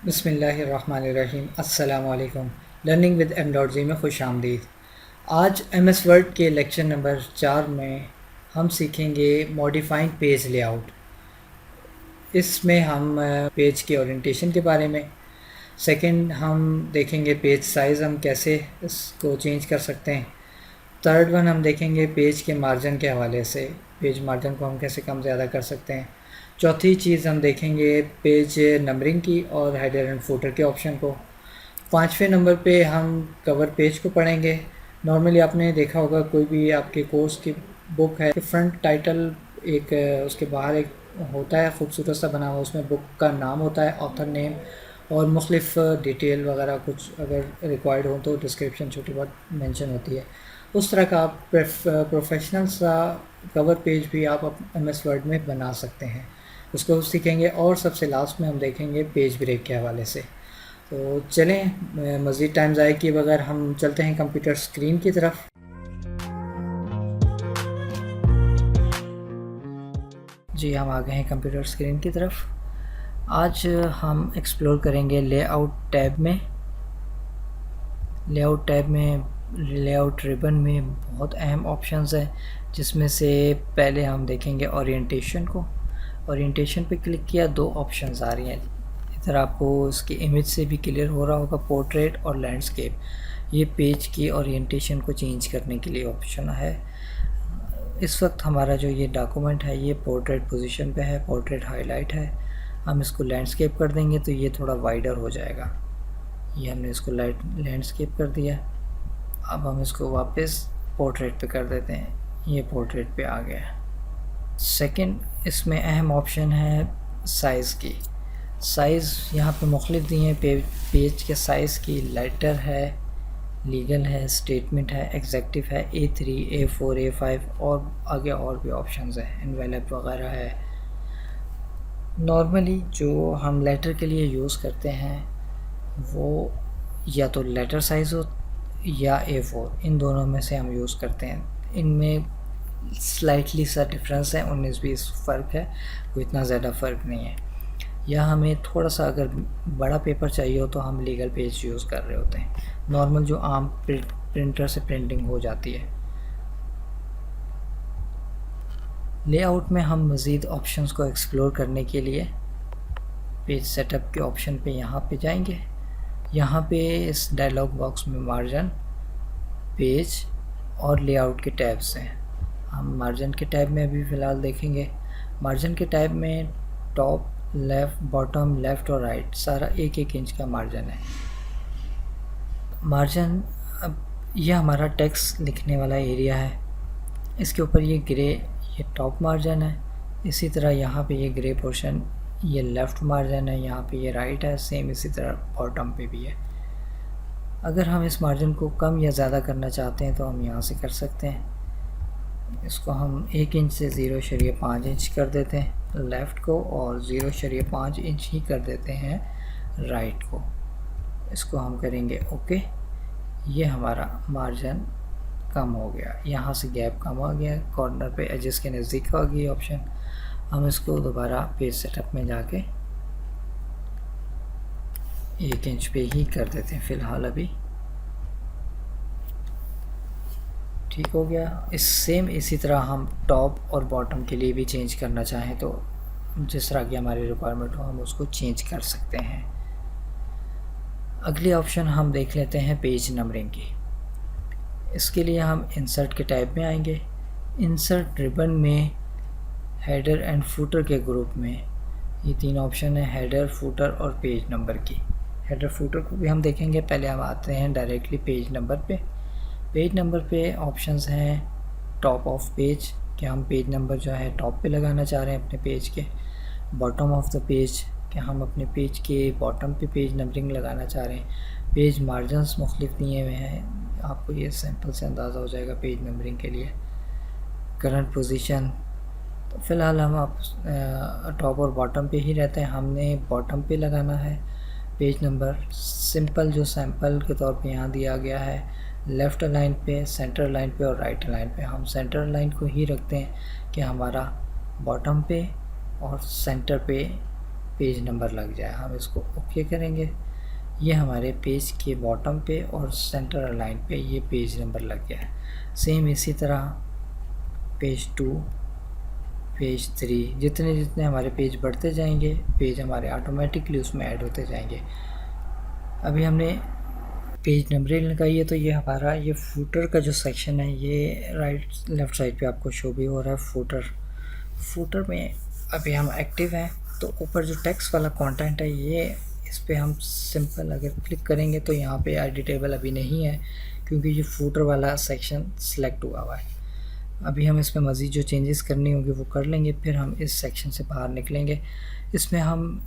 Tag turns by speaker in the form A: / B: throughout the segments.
A: बिस्मिल्लाहिर्रहमानिर्रहीम। अस्सलाम वालेकुम। लर्निंग विद M.G में खुश आमदीद। आज MS वर्ड के लेक्चर नंबर 4 में हम सीखेंगे मॉडिफाइंग पेज लेआउट। इसमें हम पेज के ओरिएंटेशन के बारे में, सेकंड हम देखेंगे पेज साइज़ हम कैसे इसको चेंज कर सकते हैं, थर्ड वन हम देखेंगे पेज के मार्जिन के हवाले से पेज मार्जिन को हम कैसे कम ज़्यादा कर सकते हैं, चौथी चीज़ हम देखेंगे पेज नंबरिंग की और हेडर एंड फुटर के ऑप्शन को, पाँचवें नंबर पे हम कवर पेज को पढ़ेंगे। नॉर्मली आपने देखा होगा कोई भी आपके कोर्स की बुक है, फ्रंट टाइटल एक उसके बाहर एक होता है खूबसूरत सा बना हुआ, उसमें बुक का नाम होता है, ऑथर नेम और मुख्तलिफ़ डिटेल वगैरह कुछ अगर रिक्वायर्ड हो तो डिस्क्रिप्शन छोटी बहुत मेंशन होती है। उस तरह का आप प्रोफेशनल सा कवर पेज भी आप MS वर्ड में बना सकते हैं, उसको सीखेंगे। और सबसे लास्ट में हम देखेंगे पेज ब्रेक के हवाले से। तो चलें मज़ीद टाइम ज़ाय किए बगैर हम चलते हैं कंप्यूटर स्क्रीन की तरफ। जी हम आ गए हैं कंप्यूटर स्क्रीन की तरफ। आज हम एक्सप्लोर करेंगे लेआउट टैब में। लेआउट रिबन में बहुत अहम ऑप्शंस हैं, जिसमें से पहले हम देखेंगे ओरिएंटेशन को। ओरिएंटेशन पे क्लिक किया, दो ऑप्शंस आ रही हैं इधर, आपको इसकी इमेज से भी क्लियर हो रहा होगा, पोर्ट्रेट और लैंडस्केप। ये पेज की ओरिएंटेशन को चेंज करने के लिए ऑप्शन है। इस वक्त हमारा जो ये डॉक्यूमेंट है ये पोर्ट्रेट पोजीशन पे है, पोर्ट्रेट हाईलाइट है। हम इसको लैंडस्केप कर देंगे तो ये थोड़ा वाइडर हो जाएगा। ये हमने इसको लैंडस्केप कर दिया। अब हम इसको वापस पोर्ट्रेट पे कर देते हैं, ये पोर्ट्रेट पे आ गया। सेकंड इसमें अहम ऑप्शन है साइज़ की। साइज़ यहाँ पे मुख्तलिफ दिए हैं पेज के साइज़ की। लेटर है, लीगल है, स्टेटमेंट है, एग्जेक्टिव है, A3, A4, A5 और आगे और भी ऑप्शंस हैं, एनवेलप वगैरह है। नॉर्मली जो हम लेटर के लिए यूज़ करते हैं वो या तो लेटर साइज़ हो या A4, इन दोनों में से हम यूज़ करते हैं। इनमें स्लाइटली सा डिफरेंस है, 19-20 फ़र्क है, कोई इतना ज़्यादा फ़र्क नहीं है। या हमें थोड़ा सा अगर बड़ा पेपर चाहिए हो तो हम लीगल पेज यूज़ कर रहे होते हैं, नॉर्मल जो आम प्रिंटर से प्रिंटिंग हो जाती है। लेआउट में हम मज़ीद ऑप्शंस को एक्सप्लोर करने के लिए पेज सेटअप के ऑप्शन पे यहाँ पे जाएंगे। यहाँ पे इस डायलॉग बॉक्स में मार्जिन, पेज और लेआउट के टैब्स हैं। हम मार्जिन के टैब में अभी फ़िलहाल देखेंगे। मार्जिन के टैब में टॉप, लेफ़्ट, बॉटम, लेफ़्ट और राइट सारा 1-1 इंच का मार्जिन है। मार्जिन अब यह हमारा टेक्स्ट लिखने वाला एरिया है, इसके ऊपर ये ग्रे, ये टॉप मार्जिन है। इसी तरह यहाँ पे ये ग्रे पोर्शन, ये लेफ़्ट मार्जिन है, यहाँ पे ये राइट है। सेम इसी तरह बॉटम पे भी है। अगर हम इस मार्जिन को कम या ज़्यादा करना चाहते हैं तो हम यहाँ से कर सकते हैं। इसको हम 1 इंच से 0.5 इंच कर देते हैं लेफ़्ट को, और 0.5 इंच ही कर देते हैं राइट को। इसको हम करेंगे ओके। ये हमारा मार्जिन कम हो गया, यहाँ से गैप कम आ गया, कॉर्नर पे एजेस के नज़दीक आ गई ऑप्शन। हम इसको दोबारा पेज सेटअप में जाके 1 इंच पे ही कर देते हैं फ़िलहाल अभी। ठीक हो गया। इसी तरह हम टॉप और बॉटम के लिए भी चेंज करना चाहें तो जिस तरह की हमारी रिक्वायरमेंट हो हम उसको चेंज कर सकते हैं। अगली ऑप्शन हम देख लेते हैं पेज नंबरिंग की। इसके लिए हम इंसर्ट के टैब में आएंगे। इंसर्ट रिबन में हेडर एंड फुटर के ग्रुप में ये 3 ऑप्शन है, हेडर, फुटर और पेज नंबर की। हेडर फुटर को भी हम देखेंगे, पहले हम आते हैं डायरेक्टली पेज नंबर पे। पेज नंबर पे ऑप्शंस हैं टॉप ऑफ पेज, कि हम पेज नंबर जो है टॉप पे लगाना चाह रहे हैं अपने पेज के। बॉटम ऑफ द पेज, कि हम अपने पेज के बॉटम पे पेज नंबरिंग लगाना चाह रहे हैं। पेज मार्जिन्स मुख्तलिफ दिए हुए हैं, आपको ये सैम्पल से अंदाज़ा हो जाएगा पेज नंबरिंग के लिए। करंट पोजीशन, तो फ़िलहाल हम आप टॉप और बॉटम पे ही रहते हैं, हमने बॉटम पे लगाना है। पेज नंबर सिंपल जो सैम्पल के तौर पे यहाँ दिया गया है, लेफ़्ट लाइन पे, सेंटर लाइन पे और राइट लाइन पे। हम सेंटर लाइन को ही रखते हैं कि हमारा बॉटम पे और सेंटर पे पेज नंबर लग जाए। हम इसको ओके करेंगे। ये हमारे पेज के बॉटम पे और सेंटर अलाइन पे ये पेज नंबर लग गया है। सेम इसी तरह पेज 2, पेज 3, जितने जितने हमारे पेज बढ़ते जाएंगे पेज हमारे ऑटोमेटिकली उसमें ऐड होते जाएंगे। अभी हमने पेज नंबरिंग लगाई है तो ये हमारा ये फूटर का जो सेक्शन है ये राइट लेफ़्ट साइड पे आपको शो भी हो रहा है। फूटर में अभी हम एक्टिव हैं तो ऊपर जो टेक्स्ट वाला कंटेंट है ये इस पे हम सिंपल अगर क्लिक करेंगे तो यहाँ पे एडिटेबल अभी नहीं है क्योंकि ये फूटर वाला सेक्शन सिलेक्ट हुआ है। अभी हम इसमें मज़ीद जो चेंजेस करनी होंगी वो कर लेंगे, फिर हम इस सेक्शन से बाहर निकलेंगे। इसमें हम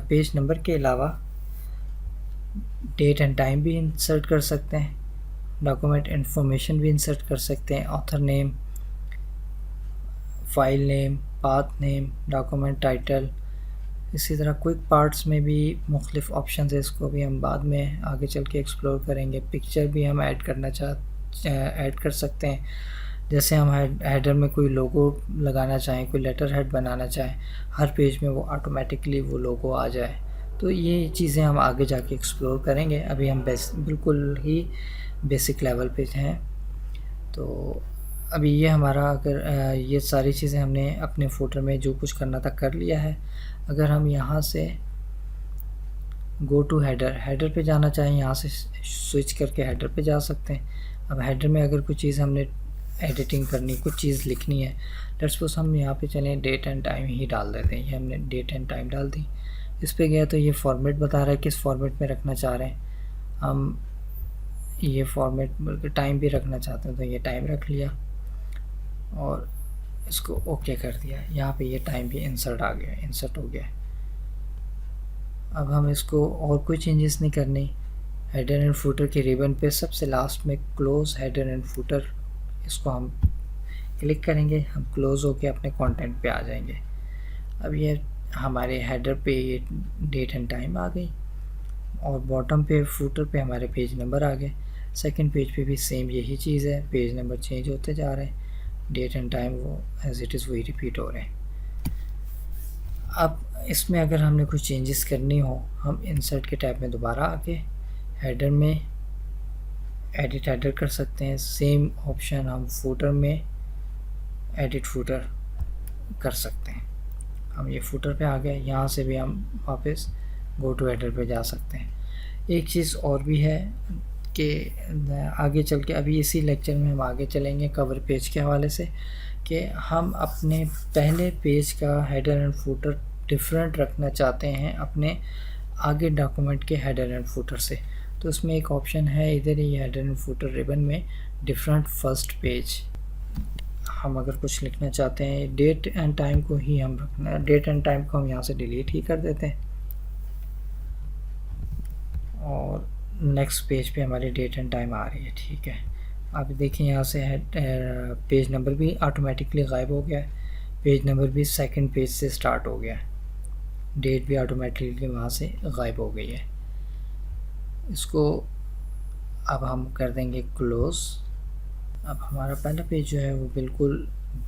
A: पेज नंबर के अलावा डेट एंड टाइम भी इंसर्ट कर सकते हैं, डॉक्यूमेंट इन्फॉर्मेशन भी इंसर्ट कर सकते हैं, author name, file name, path name, document title. इसी तरह क्विक पार्ट्स में भी मुख्तलिफ ऑप्शन है, इसको भी हम बाद में आगे चल के एक्सप्लोर करेंगे। पिक्चर भी हम ऐड कर सकते हैं, जैसे हम हेडर में कोई लोगो लगाना चाहें, कोई लेटर हेड बनाना चाहें, हर पेज में वो ऑटोमेटिकली वो लोगो आ जाए। तो ये चीज़ें हम आगे जाके एक्सप्लोर करेंगे। अभी हम बिल्कुल ही बेसिक लेवल पे हैं। तो अभी ये हमारा अगर ये सारी चीज़ें हमने अपने फूटर में जो कुछ करना था कर लिया है। अगर हम यहाँ से गो टू हेडर पे जाना चाहें, यहाँ से स्विच करके हेडर पे जा सकते हैं। अब हेडर में अगर कुछ चीज़ हमने एडिटिंग करनी, कुछ चीज़ लिखनी है, लेट्स सपोज हम यहाँ पे चलें डेट एंड टाइम ही डाल देते हैं। ये हमने डेट एंड टाइम डाल दी। इस पे गया तो ये फॉर्मेट बता रहा है किस फॉर्मेट में रखना चाह रहे हैं। हम ये फॉर्मेट बल्कि टाइम भी रखना चाहते हैं तो ये टाइम रख लिया और इसको ओके कर दिया। यहाँ पे ये टाइम भी इंसर्ट हो गया। अब हम इसको और कोई चेंजेस नहीं करनी। हेडर एंड फूटर के रिबन पे सबसे लास्ट में क्लोज हेडर एंड फूटर, इसको हम क्लिक करेंगे, हम क्लोज होके अपने कंटेंट पे आ जाएंगे। अब ये हमारे हेडर पे ये डेट एंड टाइम आ गई और बॉटम पे फूटर पे हमारे पेज नंबर आ गए। सेकंड पेज पे भी सेम यही चीज़ है, पेज नंबर चेंज होते जा रहे हैं, डेट एंड टाइम वो एज इट इज़ वही रिपीट हो रहे हैं। अब इसमें अगर हमने कुछ चेंजेस करनी हो, हम इंसर्ट के टैब में दोबारा आके हेडर में एडिट हेडर कर सकते हैं। सेम ऑप्शन हम फूटर में एडिट फूटर कर सकते हैं। हम ये फूटर पे आ गए, यहाँ से भी हम वापस गो टू हेडर पे जा सकते हैं। एक चीज़ और भी है कि आगे चल के अभी इसी लेक्चर में हम आगे चलेंगे कवर पेज के हवाले से कि हम अपने पहले पेज का हेडर एंड फूटर डिफरेंट रखना चाहते हैं अपने आगे डॉक्यूमेंट के हेडर एंड फूटर से। तो उसमें एक ऑप्शन है इधर ही हेडर एंड फूटर रिबन में डिफरेंट फर्स्ट पेज। हम अगर कुछ लिखना चाहते हैं डेट एंड टाइम को ही हम रखना, डेट एंड टाइम को हम यहाँ से डिलीट ही कर देते हैं और नेक्स्ट पेज पे हमारी डेट एंड टाइम आ रही है। ठीक है, आप देखें यहाँ से पेज नंबर भी ऑटोमेटिकली गायब हो गया है, पेज नंबर भी सेकंड पेज से स्टार्ट हो गया है, डेट भी ऑटोमेटिकली वहाँ से गायब हो गई है। इसको अब हम कर देंगे क्लोज़। अब हमारा पहला पेज जो है वो बिल्कुल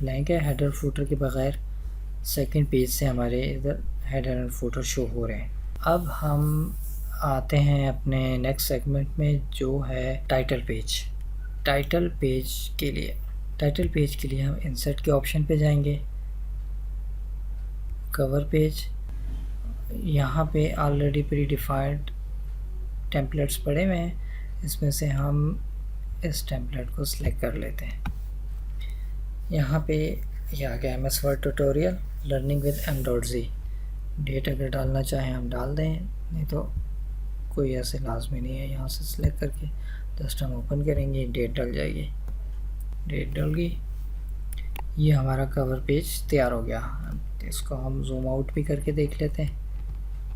A: ब्लैंक है, हेडर फूटर के बगैर। सेकंड पेज से हमारे इधर हेडर एंड फूटर शो हो रहे हैं। अब हम आते हैं अपने नेक्स्ट सेगमेंट में जो है टाइटल पेज। टाइटल पेज के लिए हम इंसर्ट के ऑप्शन पे जाएंगे, कवर पेज। यहाँ पे ऑलरेडी प्री डिफाइंड टेम्पलेट्स पड़े हुए हैं, इसमें से हम इस टेम्पलेट को सिलेक्ट कर लेते हैं। यहाँ पे ये आ गया MS word tutorial learning with m.z। Date अगर डालना चाहें हम डाल दें, नहीं तो कोई ऐसे लाजमी नहीं है। यहाँ से सिलेक्ट करके जस्ट हम ओपन करेंगे, डेट डल जाएगी, डेट डल गई। ये हमारा कवर पेज तैयार हो गया। इसको हम जूम आउट भी करके देख लेते हैं,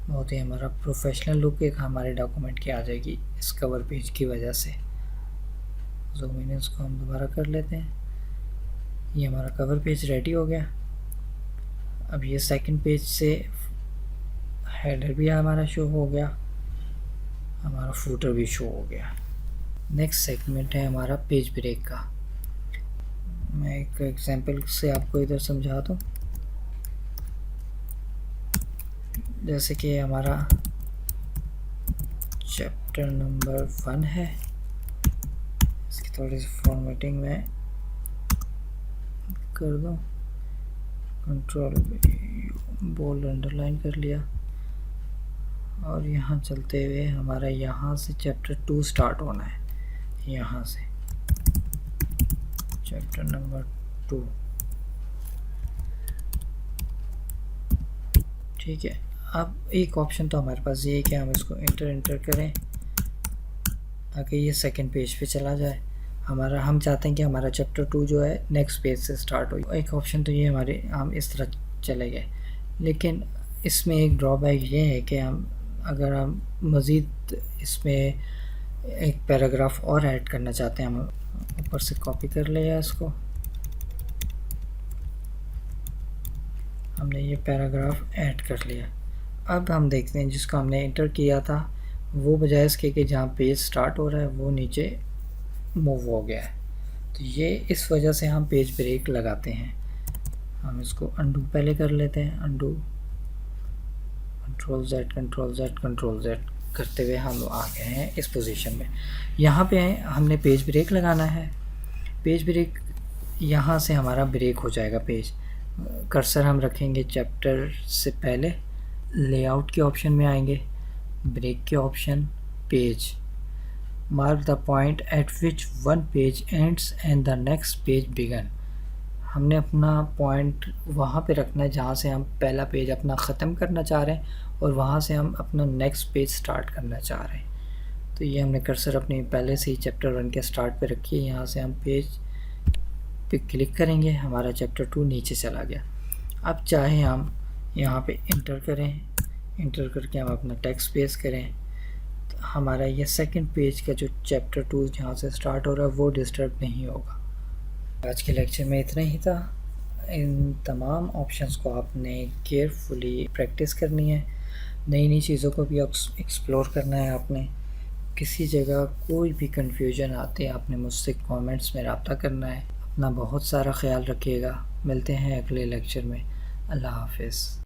A: बहुत ही हमारा प्रोफेशनल लुक एक हमारे डॉक्यूमेंट की आ जाएगी इस कवर पेज की वजह से। जूम इन इसको हम दोबारा कर लेते हैं। ये हमारा कवर पेज रेडी हो गया। अब ये सेकंड पेज से हेडर भी हमारा शो हो गया, हमारा फूटर भी शो हो गया। नेक्स्ट सेगमेंट है हमारा पेज ब्रेक का। मैं एक एग्जांपल से आपको इधर समझा दूँ। जैसे कि हमारा चैप्टर नंबर 1 है, इसकी थोड़ी सी फॉर्मेटिंग में कर दूँ, कंट्रोल बोल्ड अंडरलाइन कर लिया, और यहाँ चलते हुए हमारा यहाँ से चैप्टर 2 स्टार्ट होना है, यहाँ से चैप्टर नंबर 2। ठीक है, अब एक ऑप्शन तो हमारे पास ये है कि हम इसको इंटर करें ताकि ये सेकंड पेज पे चला जाए हमारा। हम चाहते हैं कि हमारा चैप्टर 2 जो है नेक्स्ट पेज से स्टार्ट हो। एक ऑप्शन तो ये हमारे, हम इस तरह चले गए, लेकिन इसमें एक ड्रॉबैक ये है कि अगर हम मज़ीद इसमें एक पैराग्राफ और ऐड करना चाहते हैं, हम ऊपर से कॉपी कर लिया इसको, हमने ये पैराग्राफ ऐड कर लिया। अब हम देखते हैं जिसको हमने इंटर किया था वो बजाय इसके कि जहाँ पेज स्टार्ट हो रहा है वो नीचे मूव हो गया है। तो ये इस वजह से हम पेज ब्रेक लगाते हैं। हम इसको अंडू पहले कर लेते हैं, अंडू, कंट्रोल जेड करते हुए हम आ गए हैं इस पोजीशन में। यहाँ पे हमने पेज ब्रेक लगाना है। पेज ब्रेक यहाँ से हमारा ब्रेक हो जाएगा पेज। कर्सर हम रखेंगे चैप्टर से पहले, लेआउट के ऑप्शन में आएंगे, ब्रेक के option, page, mark the point at which one page ends and the next page begin. हमने अपना पॉइंट वहाँ पे रखना है जहाँ से हम पहला पेज अपना ख़त्म करना चाह रहे हैं और वहाँ से हम अपना नेक्स्ट पेज स्टार्ट करना चाह रहे हैं। तो ये हमने कर्सर अपने पहले से ही चैप्टर 1 के स्टार्ट पे रखी है। यहाँ से हम पेज पे क्लिक करेंगे, हमारा चैप्टर 2 नीचे चला गया। अब चाहे हम यहाँ पे इंटर करें, इंटर करके हम अपना टेक्स्ट पेस्ट करें, तो हमारा ये सेकंड पेज का जो चैप्टर 2 जहाँ से स्टार्ट हो रहा है वो डिस्टर्ब नहीं होगा। आज के लेक्चर में इतना ही था। इन तमाम ऑप्शंस को आपने केयरफुली प्रैक्टिस करनी है, नई नई चीज़ों को भी एक्सप्लोर करना है आपने। किसी जगह कोई भी कन्फ्यूजन आते आपने मुझसे कमेंट्स में रब्ता करना है। अपना बहुत सारा ख्याल रखिएगा। मिलते हैं अगले लेक्चर में। अल्लाह हाफ़िज़।